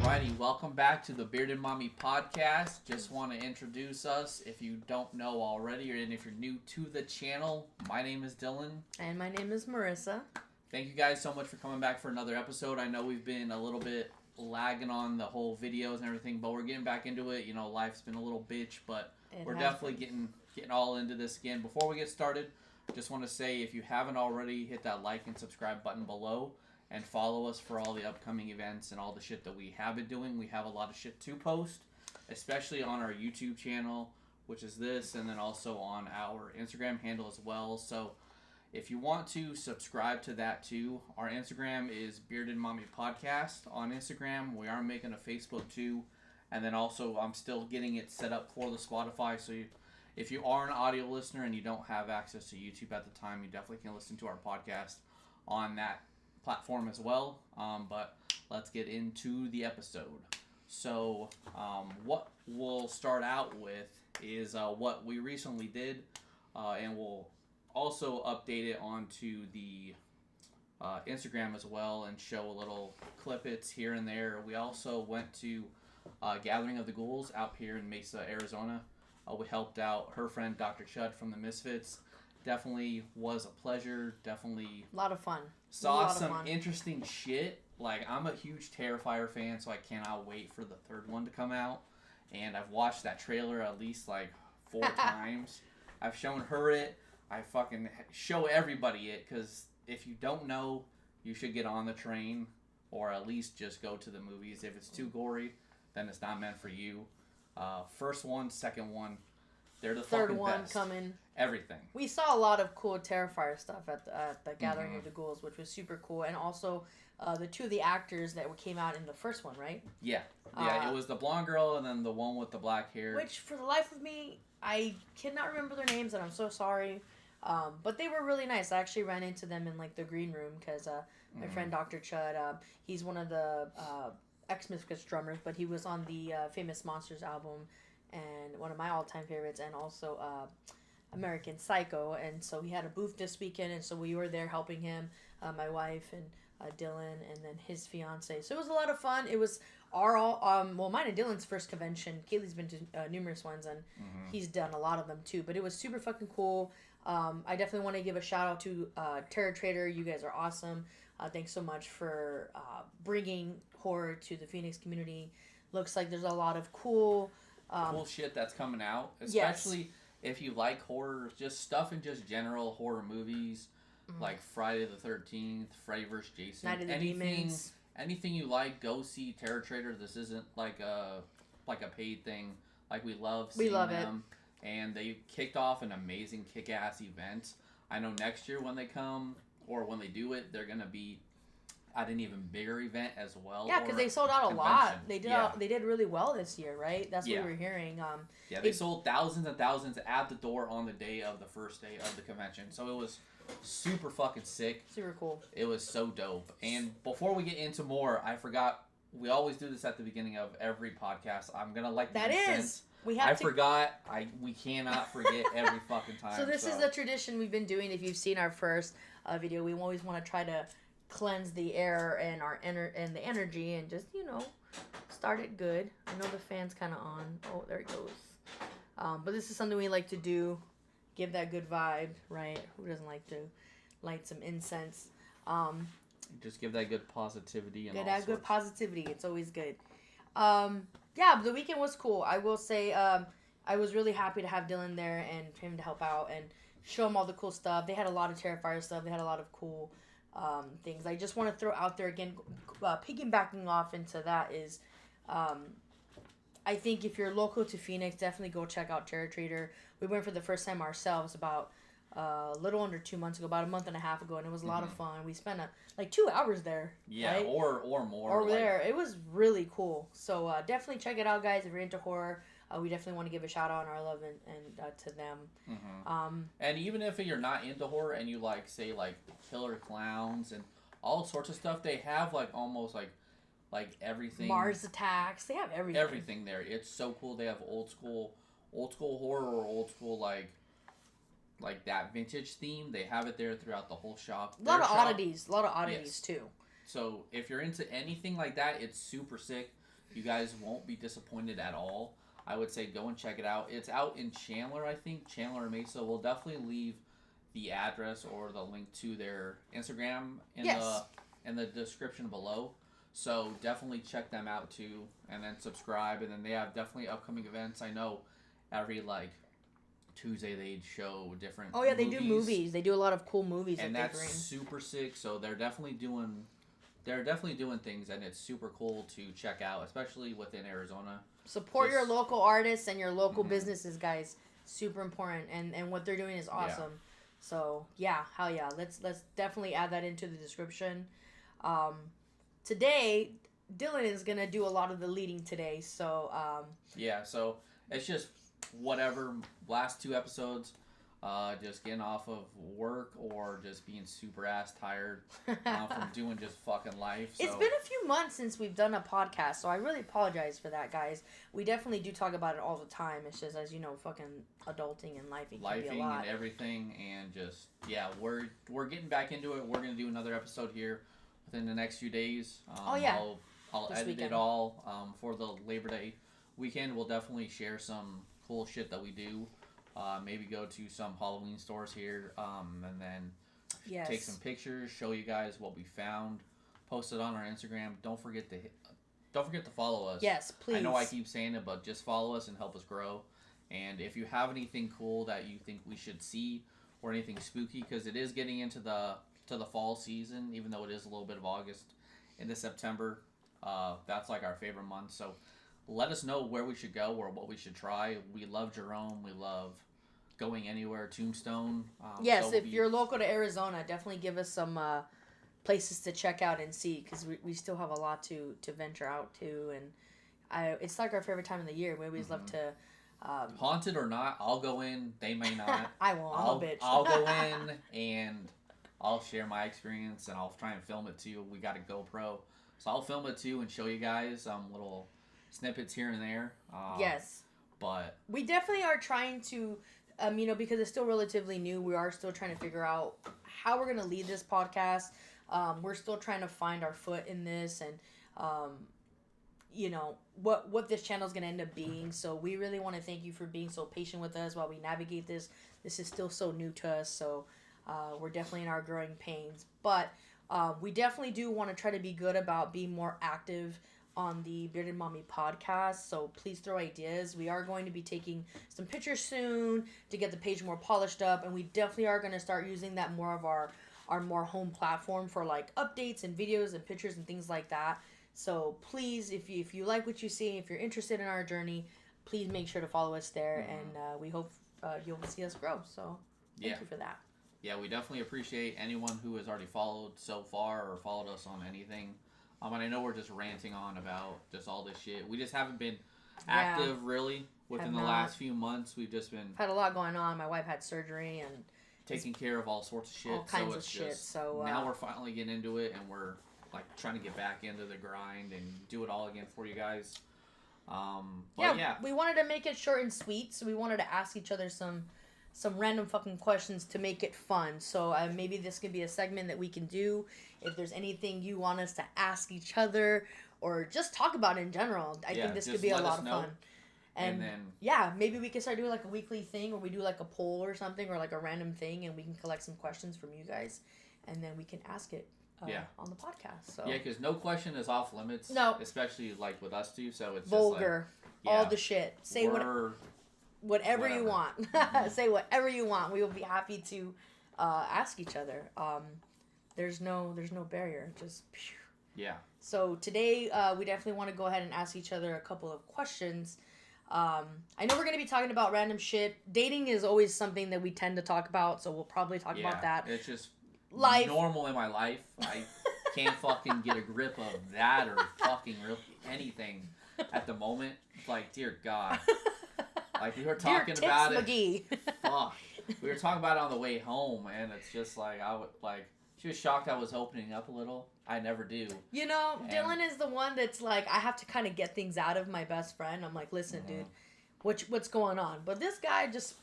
Alrighty, welcome back to the Bearded Mommy podcast. Just want to introduce us if you don't know already, or if you're new to the channel. My name is Dylan. And my name is Marissa. Thank you guys so much for coming back for another episode. I know we've been a little bit lagging on the whole videos and everything, but we're getting back into it. You know, life's been a little bitch, but we're definitely getting all into this again. Before we get started, just want to say if you haven't already, hit that like and subscribe button below and follow us for all the upcoming events and all the shit that we have been doing. We have a lot of shit to post, especially on our YouTube channel, which is this, and then also on our Instagram handle as well. So if you want to subscribe to that too, our Instagram is Bearded Mommy Podcast on Instagram. We are making a Facebook too. And then also I'm still getting it set up for the Spotify. So if you are an audio listener and you don't have access to YouTube at the time, you definitely can listen to our podcast on that platform as well. But let's get into the episode. So what we'll start out with is what we recently did, and we'll also update it onto the Instagram as well and show a little clippets here and there. We also went to Gathering of the Ghouls out here in Mesa, Arizona. We helped out her friend Dr. Chud from the Misfits. Definitely was a pleasure. Definitely a lot of fun. Saw some interesting shit. Like, I'm a huge Terrifier fan, so I cannot wait for the third one to come out. And I've watched that trailer at least like 4 times. I've shown her it. I fucking show everybody it, because if you don't know, you should get on the train or at least just go to the movies. If it's too gory, then it's not meant for you. First one, second one, they're the third fucking one best. coming. Everything. We saw a lot of cool Terrifier stuff at the Gathering of the Ghouls, which was super cool, and also the two of the actors that came out in the first one, right? Yeah, it was the blonde girl and then the one with the black hair. Which, for the life of me, I cannot remember their names, and I'm so sorry. But they were really nice. I actually ran into them in like the green room because my friend Dr. Chud, he's one of the ex-Misfits drummers, but he was on the Famous Monsters album and one of my all-time favorites, and also American Psycho. And so he had a booth this weekend, and so we were there helping him, my wife and Dylan, and then his fiance. So it was a lot of fun. It was mine and Dylan's first convention. Kaylee's been to numerous ones, and he's done a lot of them too. But it was super fucking cool. I definitely want to give a shout out to Terror Trader. You guys are awesome. Thanks so much for bringing horror to the Phoenix community. Looks like there's a lot of cool shit that's coming out, especially if you like horror, just stuff in just general horror movies, like Friday the 13th, Freddy vs. Jason, Night of the Demons. Anything you like, go see Terror Trader. This isn't like a paid thing. Like, we love seeing them. And they kicked off an amazing kick-ass event. I know next year when they come, or when they do it, they're going to be at an even bigger event as well. Yeah, because they sold out a lot. They did really well this year, right? That's what we were hearing. They sold thousands and thousands at the door on the day of the first day of the convention. So it was super fucking sick. Super cool. It was so dope. And before we get into more, I forgot, we always do this at the beginning of every podcast. I'm going to like the incense. Forgot. We cannot forget every fucking time. So this is the tradition we've been doing. If you've seen our first video, we always want to try to cleanse the air and and the energy, and just, start it good. I know the fan's kind of on. Oh, there it goes. But this is something we like to do. Give that good vibe, right? Who doesn't like to light some incense? Just give that good positivity and good positivity. It's always good. Yeah, the weekend was cool. I will say I was really happy to have Dylan there and for him to help out and show him all the cool stuff. They had a lot of Terrifier stuff. They had a lot of cool things. I just want to throw out there again, piggybacking off into that is, I think if you're local to Phoenix, definitely go check out Terror Trader. We went for the first time ourselves about a little under 2 months ago, about a month and a half ago, and it was a lot of fun. We spent 2 hours there. Yeah, right? or more. Or there. It was really cool. So definitely check it out, guys. If you're into horror, we definitely want to give a shout out and our love and to them. And even if you're not into horror and you say killer clowns and all sorts of stuff, they have almost everything. Mars Attacks. They have everything. Everything there. It's so cool. They have old school horror or old school like that vintage theme. They have it there throughout the whole shop. A lot of oddities yes. too. So if you're into anything like that, it's super sick. You guys won't be disappointed at all. I would say go and check it out. It's out in Chandler, I think. Chandler and Mesa. We'll definitely leave the address or the link to their Instagram in the description below. So definitely check them out too, and then subscribe. And then they have definitely upcoming events. I know every like Tuesday they show different. Oh yeah, they do movies. They do a lot of cool movies, and that's super sick. So they're definitely doing things, and it's super cool to check out, especially within Arizona. Support your local artists and your local businesses, guys. Super important, and what they're doing is awesome. Yeah. So yeah, hell yeah, let's definitely add that into the description. Today, Dylan is gonna do a lot of the leading today. So yeah, so it's just whatever last 2 episodes. Just getting off of work or just being super ass tired from doing just fucking life. So. It's been a few months since we've done a podcast, so I really apologize for that, guys. We definitely do talk about it all the time. It's just, as you know, fucking adulting and lifing can be a lot. And everything, and just, yeah, we're getting back into it. We're going to do another episode here within the next few days. I'll edit it all for the Labor Day weekend. We'll definitely share some cool shit that we do. Maybe go to some Halloween stores here, and then take some pictures, show you guys what we found, post it on our Instagram. Don't forget to follow us. Yes, please. I know I keep saying it, but just follow us and help us grow. And if you have anything cool that you think we should see, or anything spooky, because it is getting into the fall season, even though it is a little bit of August into September. That's like our favorite month. So let us know where we should go or what we should try. We love Jerome. We love going anywhere. Tombstone. Yes, if you're local to Arizona, definitely give us some places to check out and see, because we still have a lot to venture out to, and it's like our favorite time of the year. We always love to. Haunted or not, I'll go in. They may not. I won't. I'm a bitch. I'll go in and I'll share my experience, and I'll try and film it too. We got a GoPro, so I'll film it too and show you guys little snippets here and there. Yes. But we definitely are trying to, because it's still relatively new, we are still trying to figure out how we're going to lead this podcast. We're still trying to find our foot in this, and, what this channel is going to end up being. So we really want to thank you for being so patient with us while we navigate this. This is still so new to us, so we're definitely in our growing pains. But we definitely do want to try to be good about being more active on the Bearded Mommy podcast, so please throw ideas. We are going to be taking some pictures soon to get the page more polished up, and we definitely are going to start using that more of our more home platform for like updates and videos and pictures and things like that. So please, if you like what you see, if you're interested in our journey, please make sure to follow us there, and we hope you'll see us grow. So thank you for that. Yeah, we definitely appreciate anyone who has already followed so far or followed us on anything. And I know we're just ranting on about just all this shit. We just haven't been active really within the last few months. We've just been had a lot going on. My wife had surgery and taking care of all sorts of shit. All kinds of shit. So now we're finally getting into it, and we're like trying to get back into the grind and do it all again for you guys. We wanted to make it short and sweet, so we wanted to ask each other some random fucking questions to make it fun. So maybe this could be a segment that we can do. If there's anything you want us to ask each other or just talk about in general, I think this could be a lot of fun. And then, maybe we can start doing like a weekly thing where we do like a poll or something, or like a random thing, and we can collect some questions from you guys, and then we can ask it on the podcast. So because no question is off limits. No, especially like with us two. So it's vulgar, just like, all the shit. Say whatever you want. Say whatever you want. We will be happy to ask each other. There's no barrier. Just So today we definitely want to go ahead and ask each other a couple of questions. I know we're going to be talking about random shit. Dating is always something that we tend to talk about, so we'll probably talk about that. It's just normal in my life. I can't fucking get a grip of that or fucking anything at the moment. It's like, dear God. Like, we were talking about it. Fuck. We were talking about it on the way home, and it's just like, she was shocked I was opening up a little. I never do. Dylan is the one that's like, I have to kind of get things out of my best friend. I'm like, listen, dude, what's going on? But this guy just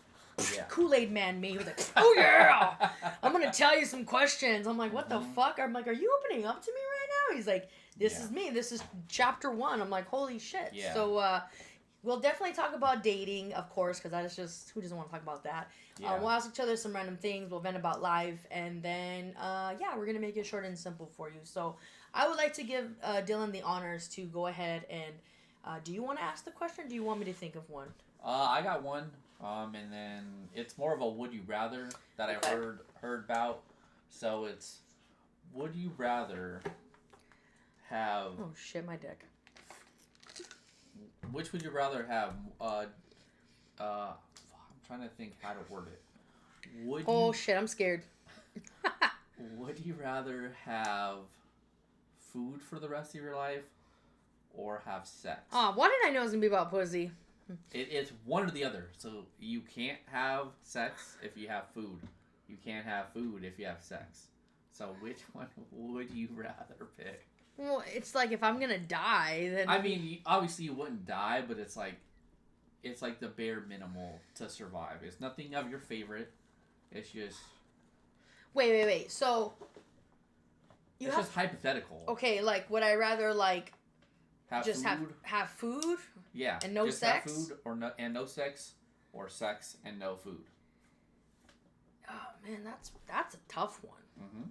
Yeah. Kool-Aid Man me. He was like, oh yeah, I'm gonna tell you some questions. I'm like, what the fuck? I'm like, are you opening up to me right now? He's like, this is me. This is chapter 1. I'm like, holy shit. Yeah. So we'll definitely talk about dating, of course, because that is just, who doesn't want to talk about that? Yeah. We'll ask each other some random things. We'll vent about life, and then we're gonna make it short and simple for you. So I would like to give Dylan the honors to go ahead and. Do you want to ask the question? Or do you want me to think of one? I got one, and then it's more of a would you rather that Okay. I heard about. So it's, would you rather have? Oh shit, my dick. Which would you rather have? I'm trying to think how to word it. Oh shit, I'm scared. Would you rather have food for the rest of your life, or have sex? Oh, why did I know it was gonna be about pussy? It's one or the other. So you can't have sex if you have food. You can't have food if you have sex. So which one would you rather pick? Well, it's like if I'm gonna die, then I mean, obviously you wouldn't die, but it's like the bare minimal to survive. It's nothing of your favorite. It's just wait. So you it's have just hypothetical. okay, like would I rather like Have just food. have food? Yeah. And no just sex? Have food and no sex, or sex and no food. Oh man, that's a tough one. Mm-hmm.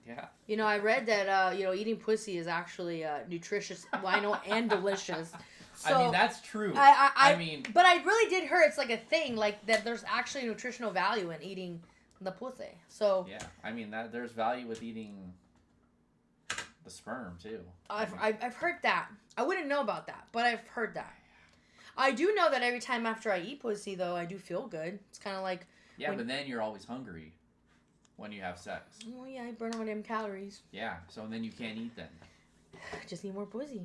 Yeah. You know, I read that eating pussy is actually nutritious, well, I know, and delicious. So, I mean, that's true. I mean, but I really did hear it's like a thing, like that. There's actually nutritional value in eating the pussy. So yeah, I mean that there's value with eating the sperm too. I've heard that. I wouldn't know about that, but I've heard that. I do know that every time after I eat pussy, though, I do feel good. It's kind of like Yeah, but then you're always hungry when you have sex. oh yeah, I burn all them calories. Yeah, so then you can't eat then. I just need more pussy.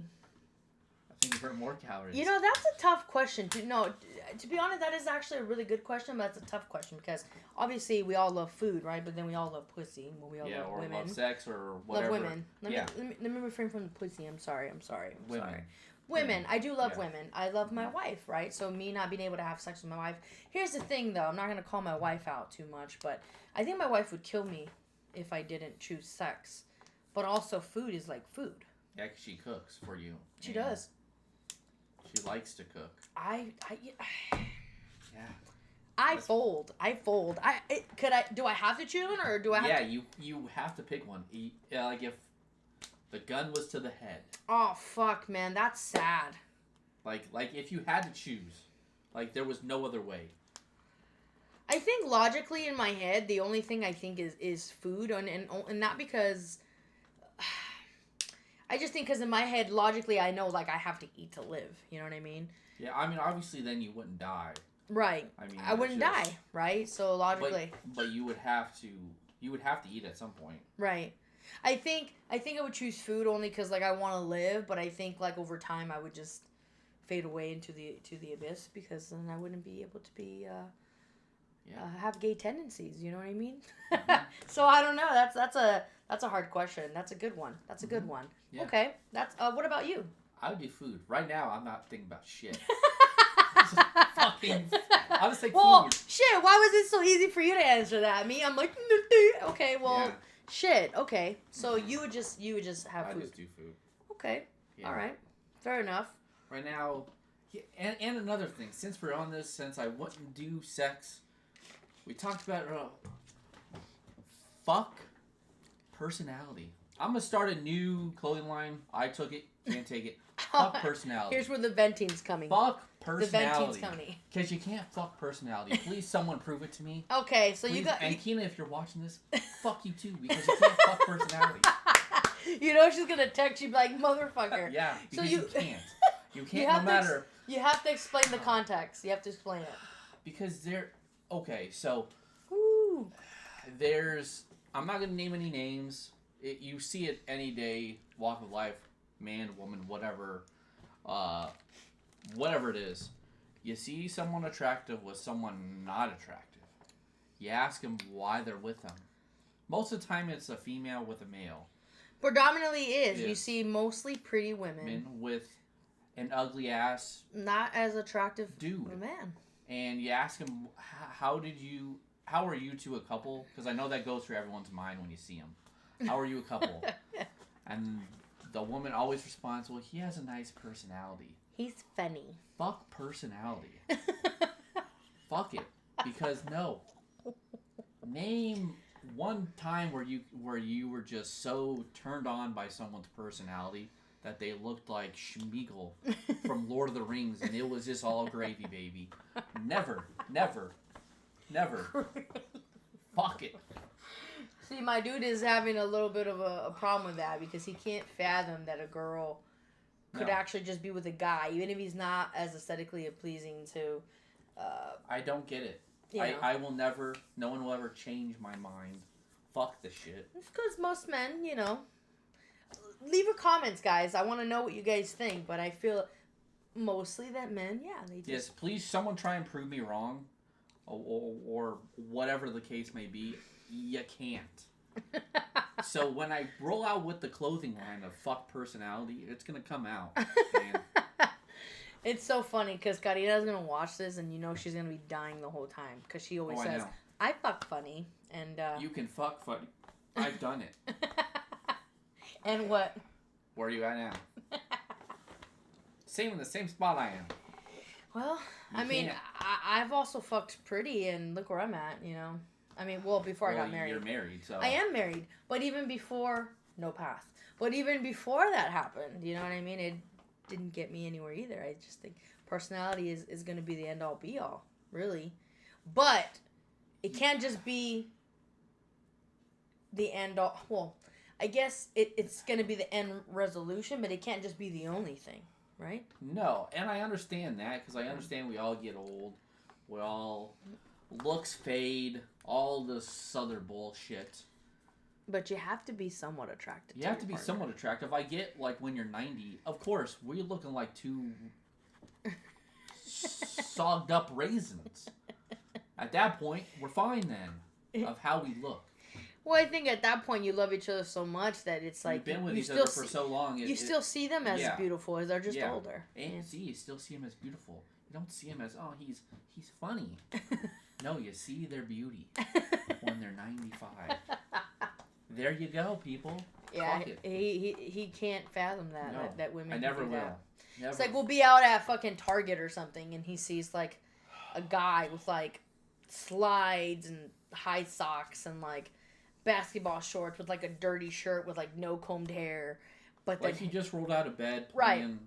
I think you burn more calories. You know, that's a tough question. To be honest, that is actually a really good question, but that's a tough question because obviously we all love food, right? But then we all love pussy. Well, we all love or women. love sex or whatever. Love women. Yeah. Let me refrain from the pussy. I'm sorry. Women. Sorry. Women. I do love Yeah. women. I love my wife, right? So me not being able to have sex with my wife. Here's the thing, though. I'm not going to call my wife out too much, but I think my wife would kill me if I didn't choose sex. But also food is like food. Yeah, 'cause she cooks for you. She and does. She likes to cook. Yeah. I fold. Do I have to choose one or do I have to? You have to pick one. Like if the gun was to the head. Oh, fuck, man. That's sad. Like if you had to choose, like there was no other way. I think logically in my head, the only thing I think is food, and not because. I just think because in my head, logically, I know like I have to eat to live. You know what I mean? Yeah, I mean obviously then you wouldn't die. Right. I mean I wouldn't die, right? So logically. But you would have to eat at some point. Right. I think I would choose food only because like I want to live, but I think like over time I would just fade away into the abyss because then I wouldn't be able to be have gay tendencies. You know what I mean? Mm-hmm. So I don't know. That's a hard question. That's a good one. That's a good one. Yeah. Okay. That's what about you? I would do food. Right now I'm not thinking about shit. Fucking I'll just take well, food. shit. Why was it so easy for you to answer that? Me, I'm like, okay, well, Yeah. shit. Okay, so you would just have I food. just do food. Okay, Yeah. all right, fair enough. Right now, and another thing, since we're on this, since I wouldn't do sex, we talked about fuck personality. I'm gonna start a new clothing line. I took it, can't take it. Fuck personality. Here's where the venting's coming. Fuck the personality. venting's coming. Because you can't fuck personality. Please, someone prove it to me. Okay, so Please, you got. and Keena, if you're watching this, fuck you too, because you can't fuck personality. You know she's gonna text you like motherfucker. Yeah, So because you- you can't. You You can't, have no to matter. You have to explain the context. You have to explain it. Because they're okay. So Woo. there's. I'm not gonna name any names. You see it any day, walk of life, man, woman, whatever, whatever it is. You see someone attractive with someone not attractive. You ask them why they're with them. Most of the time, it's a female with a male. Predominantly is. Yeah. You see mostly pretty women. Men with an ugly ass Not as attractive dude. a man. and you ask him, how are you two a couple? Because I know that goes through everyone's mind when you see him. How are you a couple? And the woman always responds, well, he has a nice personality. He's funny. Fuck personality. Fuck it. Because no. Name one time where you were just so turned on by someone's personality that they looked like Schmeagol from Lord of the Rings and it was just all gravy, baby. Never. Fuck it. See, my dude is having a little bit of a problem with that because he can't fathom that a girl could actually just be with a guy, even if he's not as aesthetically pleasing to... I don't get it. I will never... No one will ever change my mind. Fuck this shit. It's because most men, Leave your comments, guys. I want to know what you guys think, but I feel mostly that men, they just... Yes, please, someone try and prove me wrong, or whatever the case may be. You can't. So when I roll out with the clothing line of fuck personality, it's gonna come out. Man. It's so funny because Karina's gonna watch this and she's gonna be dying the whole time because she always says, I fuck funny. And you can fuck funny. I've done it. And what? Where are you at now? In the same spot I am. Well, I've also fucked pretty and look where I'm at, before I got married. You're married, so... I am married, but even before... No path. But even before that happened, you know what I mean? It didn't get me anywhere either. I just think personality is going to be the end-all, be-all, really. But it can't just be the end-all... Well, I guess it's going to be the end resolution, but it can't just be the only thing, right? No, and I understand that, because I understand we all get old. We all... Looks fade, all this other bullshit. But you have to be somewhat attractive. You have to be somewhat attractive. I get, like, when you're 90, of course, we're looking like two sogged up raisins. At that point, we're fine then, of how we look. Well, I think at that point you love each other so much that it's like... You've been with each other for so long. You still see them as beautiful as they're just older. And you still see them as beautiful. You don't see him as, he's funny. No, you see their beauty when they're 95. There you go, people. Yeah, he can't fathom that, no, that women I never do will. that. Never. It's like we'll be out at fucking Target or something and he sees like a guy with like slides and high socks and like basketball shorts with like a dirty shirt with like no combed hair. But like he just rolled out of bed right. playing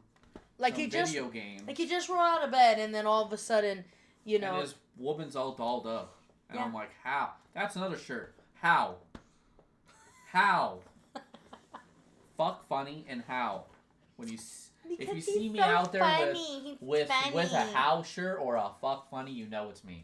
Like some he just video game. Like he just rolled out of bed and then all of a sudden, And his woman's all dolled up. And I'm like, how? That's another shirt. How? Fuck funny and how? When you if you see me out there with a how shirt or a fuck funny, you know it's me.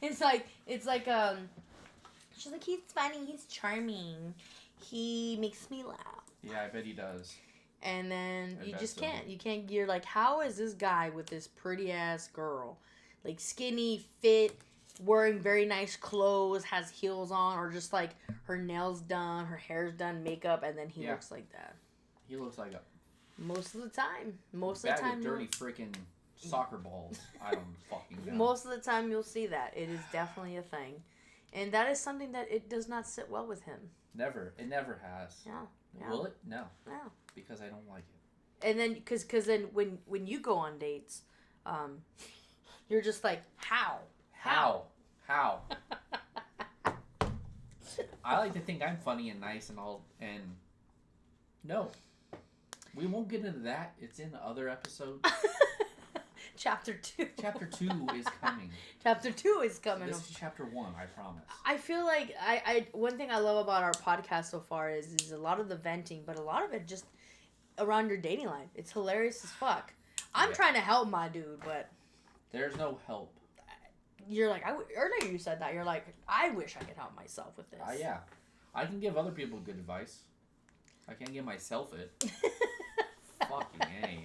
It's like she's like, he's funny, he's charming, he makes me laugh. Yeah, I bet he does. And then you just can't. You can't. You're like, how is this guy with this pretty ass girl, like skinny, fit, wearing very nice clothes, has heels on, or just like her nails done, her hair's done, makeup, and then he looks like that. He looks like a... Most of the time. Bag of dirty freaking soccer balls. I don't fucking know. Most of the time you'll see that. It is definitely a thing. And that is something that it does not sit well with him. Never. It never has. Yeah. Will it? No. No. Because I don't like it. And then, because then when you go on dates, you're just like, how? I like to think I'm funny and nice and all, and no. We won't get into that. It's in the other episode. Chapter 2. Chapter 2 is coming. Chapter 2 is coming. This is chapter 1, I promise. I feel like I one thing I love about our podcast so far is a lot of the venting, but a lot of it just around your dating life. It's hilarious as fuck. I'm trying to help my dude, but there's no help. You're like, earlier you said that. You're like, I wish I could help myself with this. Yeah. I can give other people good advice. I can't give myself it. Fucking A.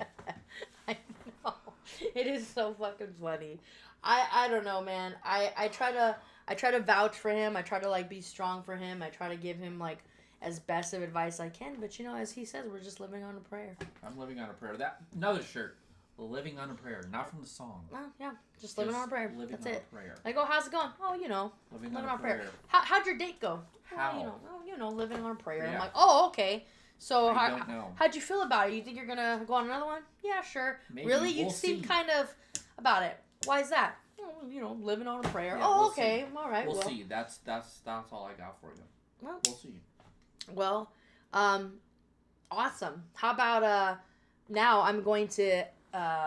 I know. It is so fucking funny. I don't know, man. I try to vouch for him. I try to like be strong for him. I try to give him like as best of advice I can. But as he says, we're just living on a prayer. I'm living on a prayer. That another shirt. Living on a Prayer, not from the song. Yeah, just living on a prayer. Living That's on it. a prayer. Like, oh, how's it going? Oh, you know, Living living on a prayer. How'd your date go? How? Well, you know, living on a prayer. Yeah. I'm like, oh, okay. So I don't know. how'd you feel about it? You think you're gonna go on another one? Yeah, sure. Maybe. Really? You We'll seem see. kind of about it. Why is that? Oh, you know, living on a prayer. Yeah, oh, we'll okay. see. All right. We'll well, see. That's all I got for you. Well, We'll see. Well, awesome. How about now I'm going to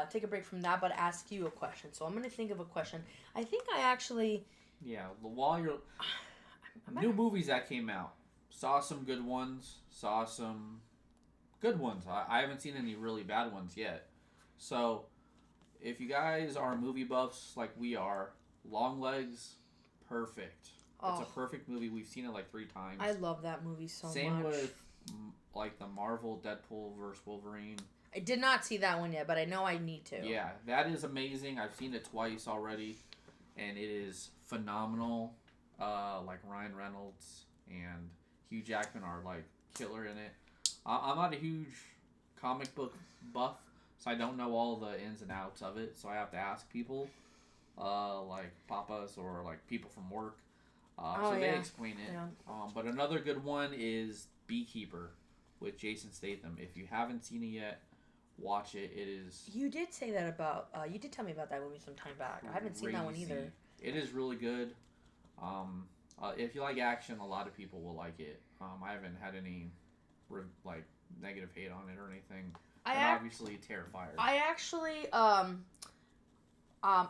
take a break from that, but ask you a question. So I'm going to think of a question. I think I actually... Yeah, while you're... New movies that came out. Saw some good ones. Saw some good ones. I haven't seen any really bad ones yet. So, if you guys are movie buffs like we are, Longlegs, perfect. It's a perfect movie. We've seen it like 3 times. I love that movie so much. Same with like the Marvel Deadpool vs. Wolverine. I did not see that one yet, but I know I need to. Yeah, that is amazing. I've seen it twice already, and it is phenomenal. Like Ryan Reynolds and Hugh Jackman are like killer in it. I'm not a huge comic book buff, so I don't know all the ins and outs of it. So I have to ask people, like papas or like people from work. So they explain it. Yeah. But another good one is Beekeeper with Jason Statham. If you haven't seen it yet, watch it. It is... You did say that about... you did tell me about that movie some time back. I haven't seen that one either. It is really good. If you like action, a lot of people will like it. I haven't had any negative hate on it or anything. Obviously, Terrifier. I actually...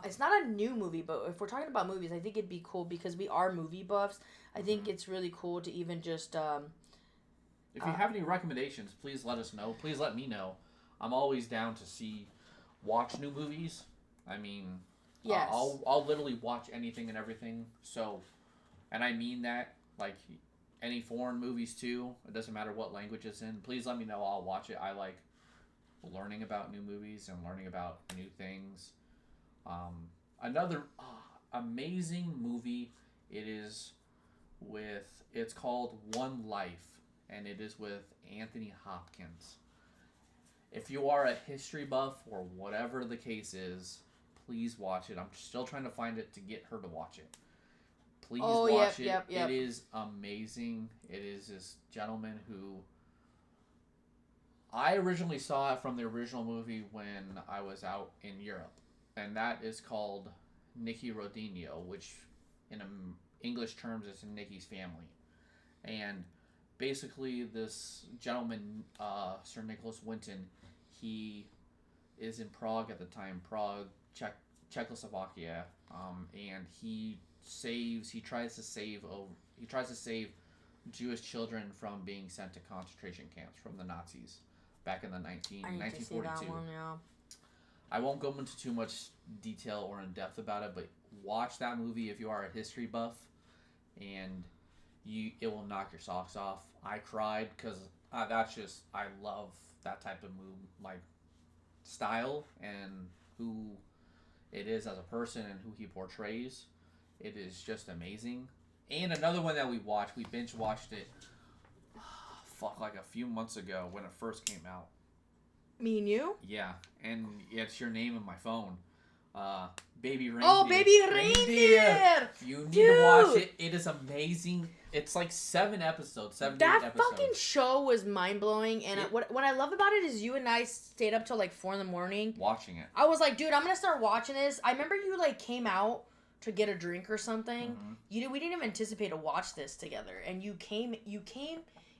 it's not a new movie, but if we're talking about movies, I think it'd be cool because we are movie buffs. I think it's really cool to even just... if you have any recommendations, please let us know. Please let me know. I'm always down to watch new movies. I mean, yes. I'll literally watch anything and everything. So, and I mean that, like, any foreign movies too. It doesn't matter what language it's in. Please let me know. I'll watch it. I like learning about new movies and learning about new things. Another amazing movie. It's called One Life, and it is with Anthony Hopkins. If you are a history buff or whatever the case is, please watch it. I'm still trying to find it to get her to watch it. Please watch it. Yep. It is amazing. It is this gentleman who... I originally saw it from the original movie when I was out in Europe. And that is called Nicky Rodinho, which in English terms is Nicky's family. And basically this gentleman, Sir Nicholas Winton, he is in Prague at the time, Czechoslovakia, and he tries to save Jewish children from being sent to concentration camps from the Nazis back in the 1942. See that one, yeah. I won't go into too much detail or in depth about it, but watch that movie if you are a history buff, and it will knock your socks off. I cried because I love that type of style and who it is as a person and who he portrays. It is just amazing. And another one that we binge watched it like a few months ago when it first came out. Me and you? Yeah, and it's your name in my phone. Baby Reindeer. Oh, Baby Reindeer! You need to watch it. It is amazing. It's like 7 episodes. That fucking show was mind blowing, and what I love about it is you and I stayed up till like 4 a.m. watching it. I was like, dude, I'm gonna start watching this. I remember you like came out to get a drink or something. Mm-hmm. We didn't even anticipate to watch this together, and you came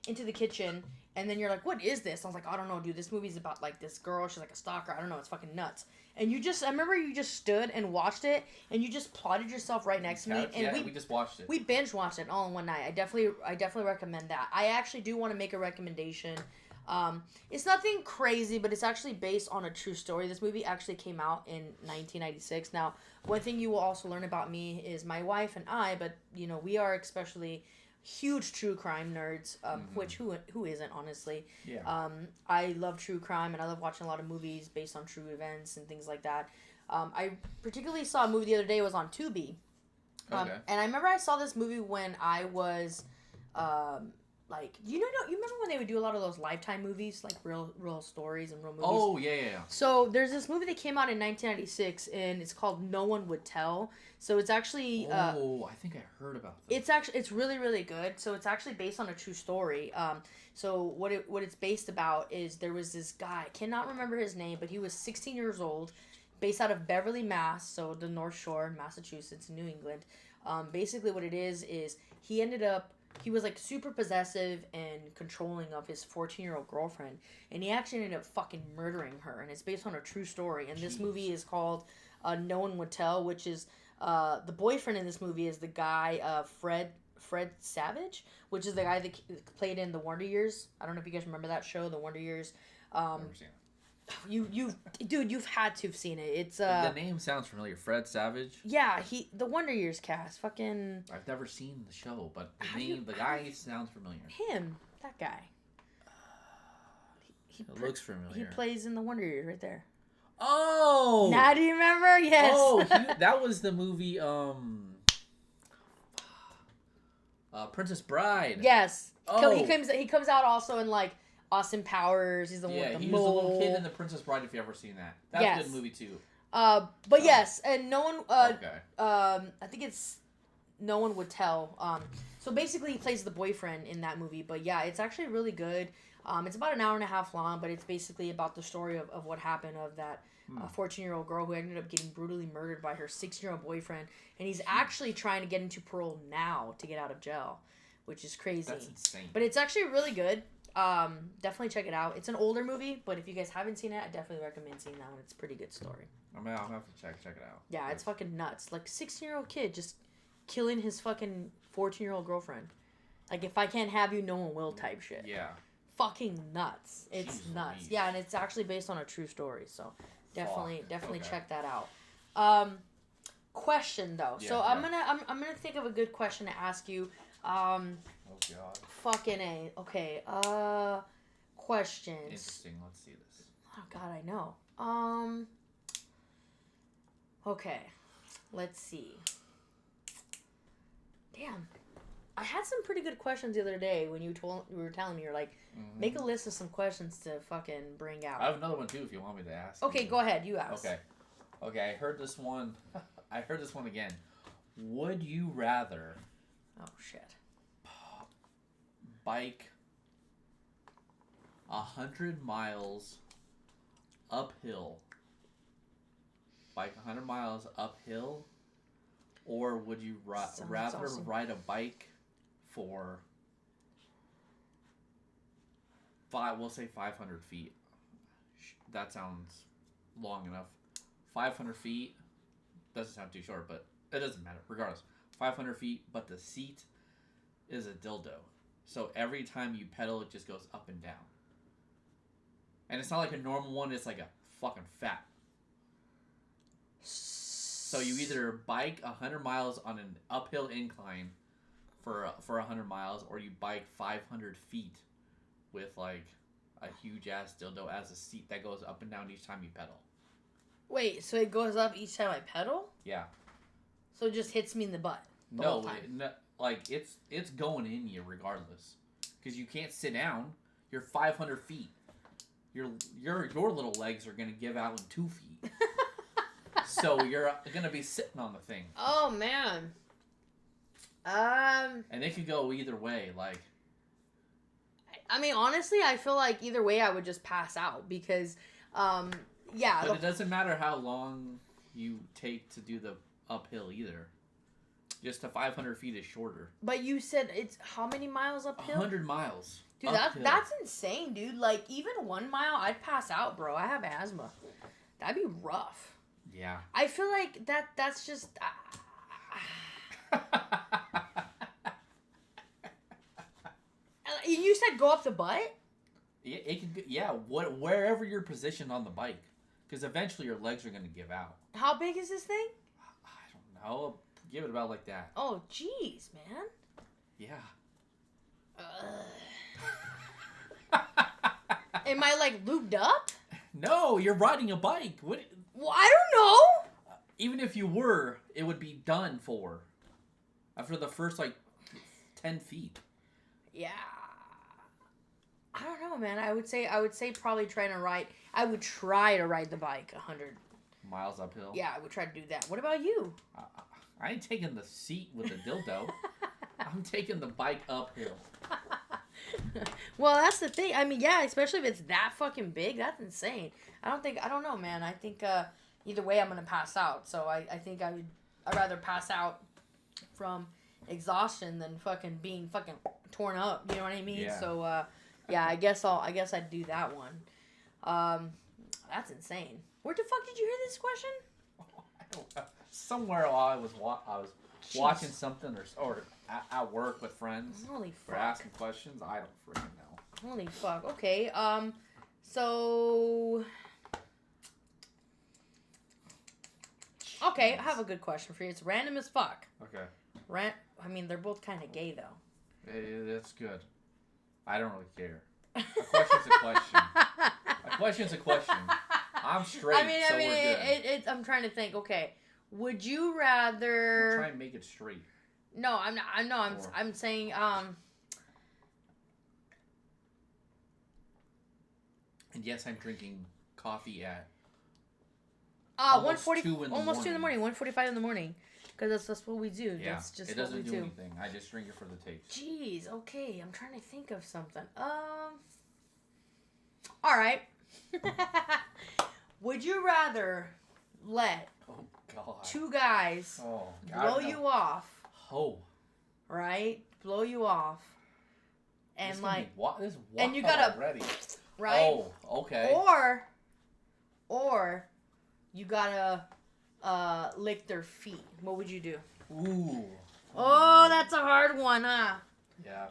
into the kitchen, and then you're like, what is this? I was like, I don't know, dude. This movie's about like this girl. She's like a stalker. I don't know. It's fucking nuts. And I remember you just stood and watched it, and you just plotted yourself right next to me, and we just watched it. We binge watched it all in one night. I definitely recommend that. I actually do want to make a recommendation. It's nothing crazy, but it's actually based on a true story. This movie actually came out in 1996. Now, one thing you will also learn about me is my wife and I, but we are especially huge true crime nerds, which who isn't, honestly. Yeah. I love true crime, and I love watching a lot of movies based on true events and things like that. I particularly saw a movie the other day. It was on Tubi. Okay. And I remember I saw this movie when I was like you remember when they would do a lot of those Lifetime movies, like real stories and real movies. Oh yeah. So there's this movie that came out in 1996, and it's called No One Would Tell. So it's actually I think I heard about this. it's really really good. So it's actually based on a true story. So what it's based about is there was this guy, I cannot remember his name, but he was 16 years old, based out of Beverly, Mass, so the North Shore in Massachusetts, New England. Basically what it is he was like super possessive and controlling of his 14-year-old girlfriend, and he actually ended up fucking murdering her, and it's based on a true story. And this movie is called No One Would Tell, which is the boyfriend in this movie is the guy Fred Savage, which is the guy that played in The Wonder Years. I don't know if you guys remember that show, The Wonder Years. Never seen it. You've had to have seen it. It's the name sounds familiar. Fred Savage. Yeah, the Wonder Years cast. Fucking. I've never seen the show, but the guy sounds familiar. That guy. It looks familiar. He plays in The Wonder Years right there. Oh. Now do you remember? Yes. Oh, that was the movie. Princess Bride. Yes. Oh. He comes out also in like Austin Powers. He's the one with the he mole. was the little kid in the Princess Bride. If you ever seen that, that's a good movie too. Yes, and no one. Okay. I think it's No One Would Tell. So basically, he plays the boyfriend in that movie. But yeah, it's actually really good. It's about an hour and a half long, but it's basically about the story of what happened of that 14-year-old girl who ended up getting brutally murdered by her 16-year-old boyfriend, and he's actually trying to get into parole now to get out of jail, which is crazy. That's insane. But it's actually really good. Definitely check it out. It's an older movie, but if you guys haven't seen it, I definitely recommend seeing that one. It's a pretty good story. I mean, I'll have to check it out. Yeah, it's fucking nuts. Like 16-year-old kid just killing his fucking 14-year-old girlfriend. Like if I can't have you, no one will type shit. Yeah. Fucking nuts. It's Jeez nuts. Louise. Yeah, and it's actually based on a true story, so definitely Okay. check that out. Question though. Yeah, so yeah. I'm gonna think of a good question to ask you. Oh God. Fucking A. Okay. Questions. Interesting. Let's see this. Oh God, I know. Okay. Let's see. Damn. I had some pretty good questions the other day when you were telling me, you're like, make a list of some questions to fucking bring out. I have another one too if you want me to ask. Okay, you. go ahead. You ask. Okay. I heard this one. I heard this one again. Would you rather Oh shit. bike 100 miles uphill? Bike 100 miles uphill, or would you Sounds rather awesome. ride a bike for we'll say 500 feet? That sounds long enough. 500 feet doesn't sound too short, but it doesn't matter. Regardless, 500 feet, but the seat is a dildo. So every time you pedal, it just goes up and down. And it's not like a normal one, it's like a fucking fat. So you either bike 100 miles on an uphill incline for 100 miles, or you bike 500 feet with like a huge ass dildo as a seat that goes up and down each time you pedal. Wait, so it goes up each time I pedal? Yeah. So it just hits me in the butt? The whole time? Like it's going in you regardless, because you can't sit down. You're 500 feet. Your little legs are gonna give out in 2 feet. So you're gonna be sitting on the thing. Oh man. And it could go either way. Like, I mean, honestly, I feel like either way I would just pass out because, yeah. but it doesn't matter how long you take to do the uphill either. Just the 500 feet is shorter. But you said it's how many miles uphill? 100 miles. Dude, that's insane, dude. Like, even 1 mile, I'd pass out, bro. I have asthma. That'd be rough. Yeah. I feel like that's just... You said go up the butt? It could, yeah, wherever you're positioned on the bike. Because eventually your legs are going to give out. How big is this thing? I don't know. Give it about like that. Oh, jeez, man. Yeah. Am I, like, lubed up? No, you're riding a bike. What? Well, I don't know. Even if you were, it would be done for. After the first, like, 10 feet. Yeah. I don't know, man. I would say probably trying to ride. I would try to ride the bike 100 miles uphill. Yeah, I would try to do that. What about you? I ain't taking the seat with the dildo. I'm taking the bike uphill. Well, that's the thing. I mean, yeah, especially if it's that fucking big, that's insane. I don't know, man. I think either way, I'm gonna pass out. So I think I'd rather pass out from exhaustion than fucking being fucking torn up. You know what I mean? Yeah. So yeah, I guess I'd do that one. That's insane. Where the fuck did you hear this question? I don't know. Somewhere while I was watching something or at work with friends. Holy or fuck. asking questions. I don't freaking know. Holy fuck. Okay. So. Okay, I have a good question for you. It's random as fuck. Okay. I mean, they're both kind of gay though. That's good. I don't really care. A question's a question. A question's a question. I'm straight, so we're good. I'm trying to think. Okay, would you I'm rather? trying to make it straight. No, I'm not. I'm saying And yes, I'm drinking coffee at 1:40, 2 in the almost 2 in the morning. morning, 1:45 in the morning, because that's what we do. Yeah, That's just it what doesn't we do do. anything. I just drink it for the taste. Jeez. Okay, I'm trying to think of something. All right. Would you rather let Oh God. two guys Oh blow God. you off, Oh. right? Blow you off, and like, This and you gotta- already. right? Oh, okay. Or you gotta lick their feet. What would you do? Ooh. Oh, that's a hard one, huh? Yeah.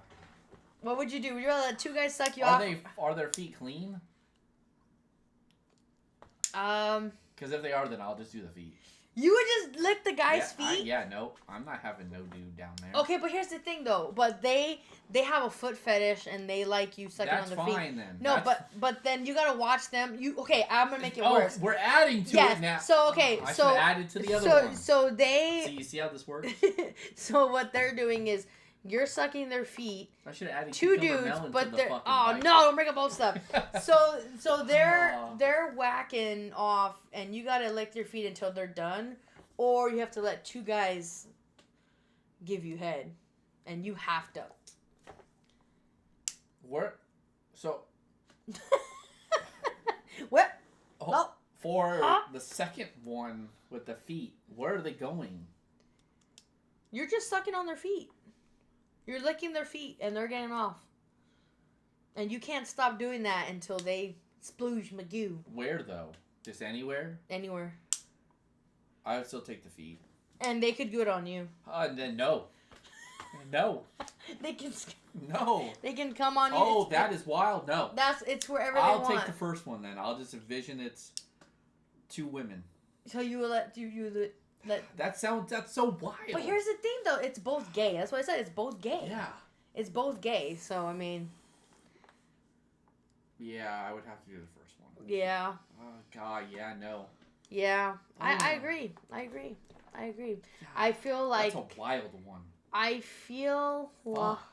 What would you do? Would you rather let two guys suck you Are off? are their feet clean? Because if they are, then I'll just do the feet. You would just lick the guy's feet? No, I'm not having no dude down there. Okay, but here's the thing though. But they have a foot fetish and they like you sucking That's on their feet. fine then. No, That's- but then you gotta watch them. I'm gonna make it worse. we're adding to Yes. it now. So okay, I so should add it to the other one. so they. See, you see how this works? So what they're doing is you're sucking their feet. I should have added Two cucumber dudes, melon but to the they're fucking oh bike. no, don't bring up old stuff. So they're Aw. they're whacking off, and you gotta lick their feet until they're done, or you have to let two guys give you head, and you have to. Where? So What? oh, for Huh? the second one with the feet, where are they going? You're just sucking on their feet. You're licking their feet, and they're getting off. And you can't stop doing that until they splooge Magoo Where though? Just anywhere? anywhere. I would still take the feet. And they could do it on you. Then no. No. They can No. they can come on you. Oh, that is wild. No. It's wherever I'll they take want. the first one then. I'll just envision it's two women. So you will let That's so wild. But here's the thing though, it's both gay. That's what I said. It's both gay. Yeah. It's both gay. So I mean, Yeah, I would have to do the first one. yeah. Oh God, yeah, no. Yeah. I Mm. agree. I feel like That's a wild one. I feel well, Fuck.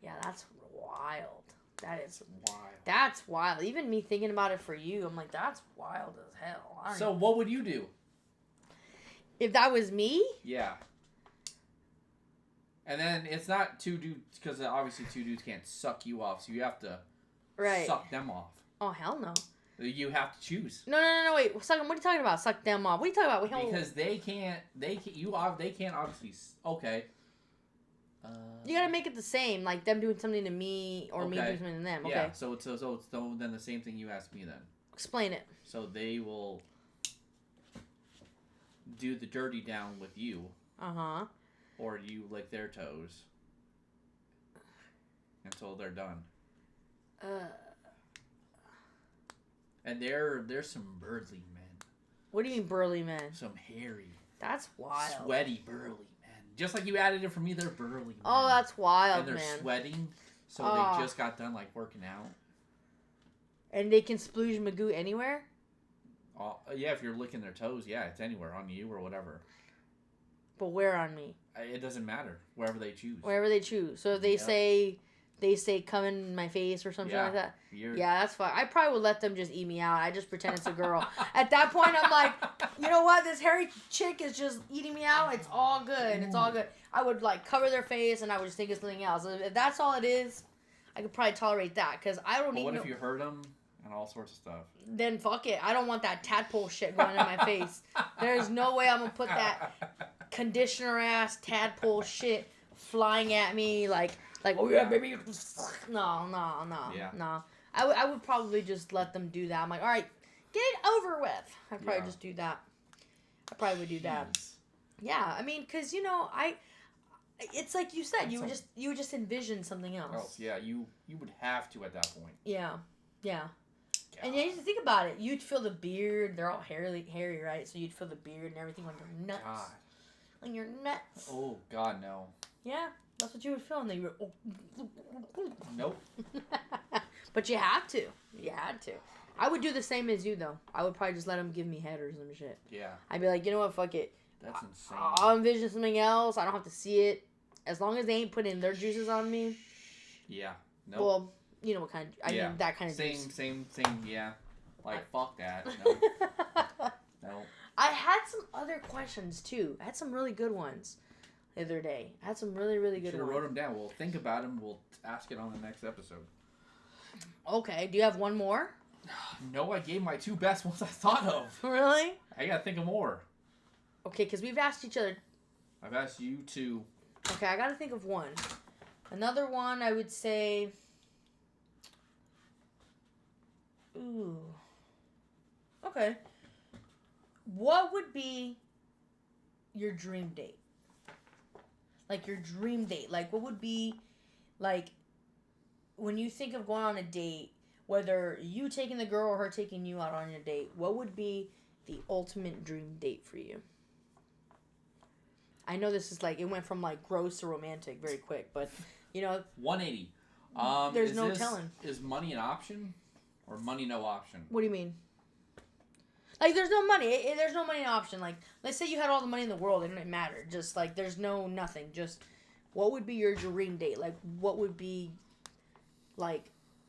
yeah, that's wild. That's wild. That's wild. Even me thinking about it for you, I'm like, that's wild as hell. I don't So even- what would you do? if that was me, Yeah. And then it's not two dudes, because obviously two dudes can't suck you off, so you have to right? suck them off. Oh hell no. You have to choose. No, wait. Suck, what are you talking about? Suck them off. What are you talking about? Because they can't obviously, okay. You gotta make it the same, like them doing something to me or me Okay. doing something to them. Okay, Yeah, so it's then the same thing you asked me then. explain it. So they will do the dirty down with you, or you lick their toes until they're done. And there's some burly men, What do you mean burly men? some hairy, That's wild. sweaty burly men. Just like you added it for me, they're burly men. Oh, that's wild, and they're man. sweating, so Oh. they just got done like working out. And they can splooge Magoo anywhere? Yeah, if you're licking their toes, yeah, it's anywhere on you or whatever. But where on me? It doesn't matter, wherever they choose. Wherever they choose. So if they Yep. say they say come in my face or something like that. Yeah, that's fine. I probably would let them just eat me out. I just pretend it's a girl. At that point, I'm like, you know what? This hairy chick is just eating me out. It's all good. It's all good. I would like cover their face and I would just think it's something else. If that's all it is, I could probably tolerate that because I don't need. What if you hurt them and all sorts of stuff? Then fuck it. I don't want that tadpole shit going in my face. There's no way I'm gonna put that conditioner ass tadpole shit flying at me like oh yeah baby. No. I would probably just let them do that. I'm like, all right, get it over with. I'd probably just do that. I probably would do that. Yeah, I mean, cause it's like you said, you would just envision something else. Oh yeah, you would have to at that point. Yeah. And you need to think about it. You'd feel the beard. They're all hairy, right? So you'd feel the beard and everything on your nuts. God. On your nuts. Oh God, no. Yeah, that's what you would feel, and then you would. Nope. But you have to. You had to. I would do the same as you though. I would probably just let them give me head or some shit. Yeah. I'd be like, you know what? Fuck it. That's insane. I'll envision something else. I don't have to see it. As long as they ain't putting their juices on me. Yeah. Nope. Well, you know what kind of... I mean, that kind of juice. Same, yeah. Like, fuck that. No. I had some other questions, too. I had some really good ones the other day. I had some really, really good ones. You should have wrote them down. We'll think about them. We'll ask it on the next episode. Okay. Do you have one more? No, I gave my 2 best ones I thought of. Really? I gotta think of more. Okay, because we've asked each other... I've asked you 2. Okay, I gotta think of one. Another one, I would say... Ooh. Okay. What would be your dream date? Like, your dream date. Like, what would be... Like, when you think of going on a date, whether you taking the girl or her taking you out on your date, what would be the ultimate dream date for you? I know this is like, it went from like gross to romantic very quick, but 180. There's no telling. Is money an option or money no option? What do you mean? Like, there's no money. There's no money option. Like, let's say you had all the money in the world. It didn't matter. Just like, there's nothing. Just, what would be your dream date? Like, what would be, like,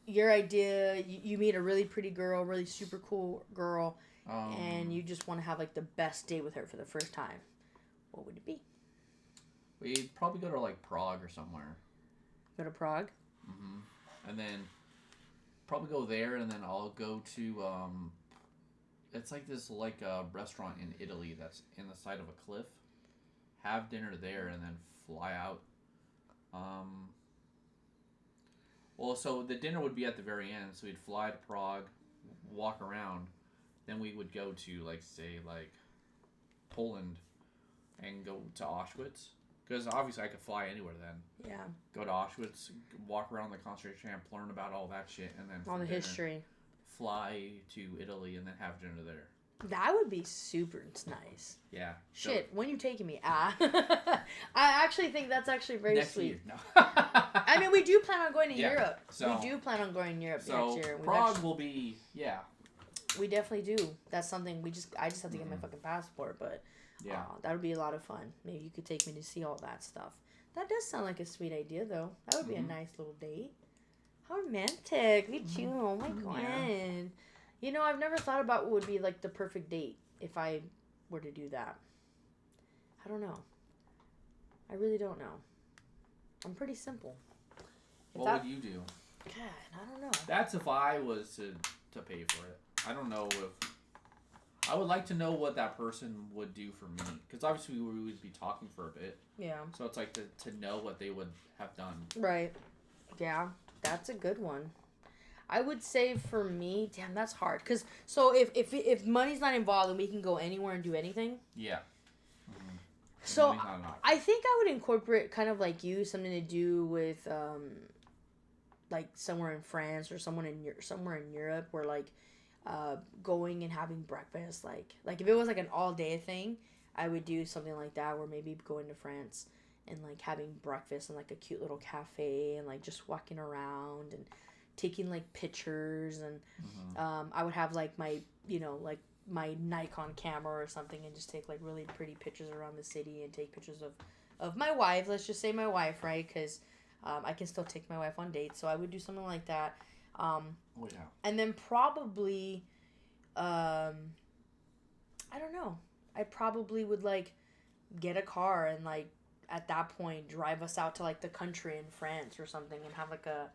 your idea? You meet a really pretty girl, really super cool girl, and you just want to have like the best day with her for the first time. What would it be? We'd probably go to like Prague or somewhere. Go to Prague? Mm-hmm. And then probably go there, and then I'll go to it's like this restaurant in Italy that's in the side of a cliff. Have dinner there and then fly out. Well, so the dinner would be at the very end, so we'd fly to Prague, walk around, then we would go to Poland and go to Auschwitz. Because obviously I could fly anywhere then. Yeah. Go to Auschwitz, walk around the concentration camp, learn about all that shit, and then all the history. Fly to Italy and then have dinner there. That would be super nice. Yeah. Shit, when you taking me? I actually think that's actually very next sweet. Year, no. I mean, we do plan on going to Europe. So, we do plan on going to Europe next year. Prague will be, We definitely do. That's something I just have to get my fucking passport, but yeah, that would be a lot of fun. Maybe you could take me to see all that stuff. That does sound like a sweet idea, though. That would be a nice little date. How romantic. Look at you. Oh, my God. Yeah. I've never thought about what would be, like, the perfect date if I were to do that. I don't know. I really don't know. I'm pretty simple. What would you do? God, I don't know. That's if I was to pay for it. I don't know if... I would like to know what that person would do for me. Because obviously we would be talking for a bit. Yeah. So it's like to know what they would have done. Right. Yeah, that's a good one. I would say for me, damn, that's hard. Because, so if money's not involved and we can go anywhere and do anything. Yeah. Mm-hmm. So I think I would incorporate kind of like you, something to do with like somewhere in France or somewhere in Europe where like going and having breakfast, like if it was like an all day thing, I would do something like that where maybe going to France and like having breakfast in like a cute little cafe and like just walking around and taking like pictures and I would have like my like my Nikon camera or something and just take like really pretty pictures around the city and take pictures of my wife. Let's just say my wife, right? Because I can still take my wife on dates, so I would do something like that. Oh yeah. And then probably, I don't know. I probably would like get a car and like at that point drive us out to like the country in France or something and have like a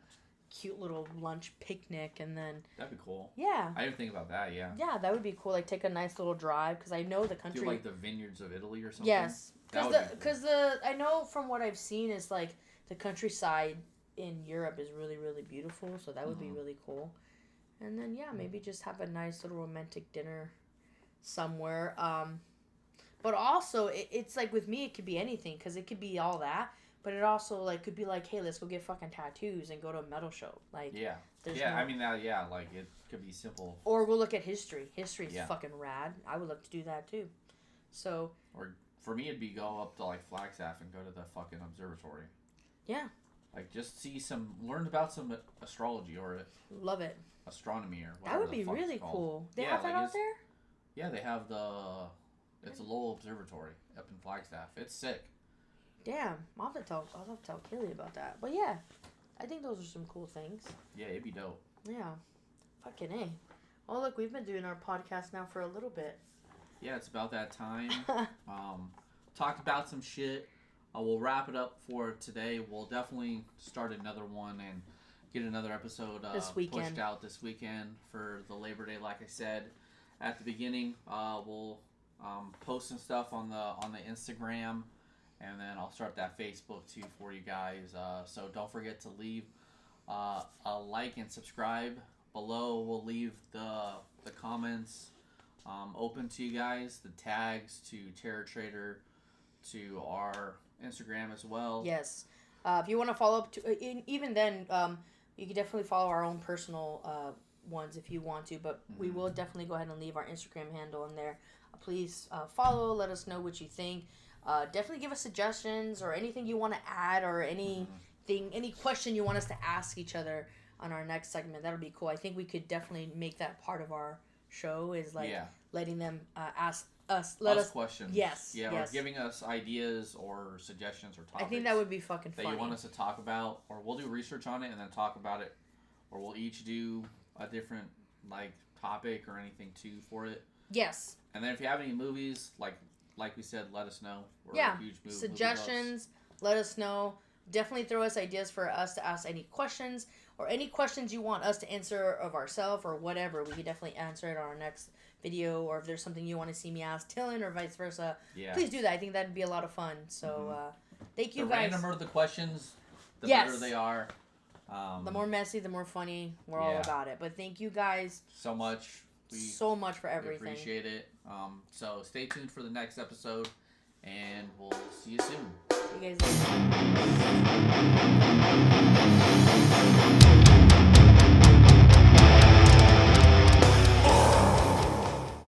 cute little lunch picnic and then That'd be cool. yeah. I didn't think about that. Yeah. Yeah, that would be cool. Like take a nice little drive because I know the country. Do like the vineyards of Italy or something. Yes, That because would be cool. I know from what I've seen is like the countryside in Europe is really really beautiful, so that would be really cool. And then yeah, maybe just have a nice little romantic dinner somewhere. But also it's like with me it could be anything because it could be all that, but it also like could be like hey let's go get fucking tattoos and go to a metal show like Yeah. there's Yeah. no- I mean that. Yeah. Like it could be simple. or we'll look at history. History is Yeah. fucking rad. I would love to do that too. So Or for me, it'd be go up to like Flagstaff and go to the fucking observatory. yeah, Like just learn about some astrology or love it. astronomy or whatever. That would the be fuck it's really called. cool. They Yeah, have that like out it's- there? Yeah, they have it's a Lowell Observatory up in Flagstaff. It's sick. Damn. I'll have to tell Kelly about that. But yeah, I think those are some cool things. Yeah, it'd be dope. Yeah. Fucking A. Oh look, we've been doing our podcast now for a little bit. Yeah, it's about that time. Talked about some shit. We'll wrap it up for today. We'll definitely start another one and get another episode This weekend. pushed out this weekend for the Labor Day. Like I said at the beginning, we'll post some stuff on the Instagram, and then I'll start that Facebook too for you guys. So don't forget to leave a like and subscribe below. We'll leave the comments open to you guys, the tags to Terror Trader, to our Instagram as well. Yes. If you want to follow up to even then, you can definitely follow our own personal ones if you want to, but we will definitely go ahead and leave our Instagram handle in there. Please follow, let us know what you think. Definitely give us suggestions or anything you want to add or anything, any question you want us to ask each other on our next segment. That'll be cool. I think we could definitely make that part of our show is like letting them ask us questions. Yes. Yeah, yes. or giving us ideas or suggestions or topics. I think that would be fucking funny. That you want us to talk about, or we'll do research on it and then talk about it, or we'll each do a different like topic or anything too for it. Yes. And then if you have any movies, like we said, let us know. We're Yeah. a huge movie Suggestions, let us know. Definitely throw us ideas for us to ask any questions or any questions you want us to answer of ourselves or whatever. We can definitely answer it on our next video, or if there's something you want to see me ask Dylan or vice versa, please do that. I think that'd be a lot of fun. So thank you guys. The randomer the questions, the Yes. better they are. The more messy, the more funny. We're all about it. But thank you guys so much. So much for everything. We appreciate it. So stay tuned for the next episode, and we'll see you soon. See you guys later.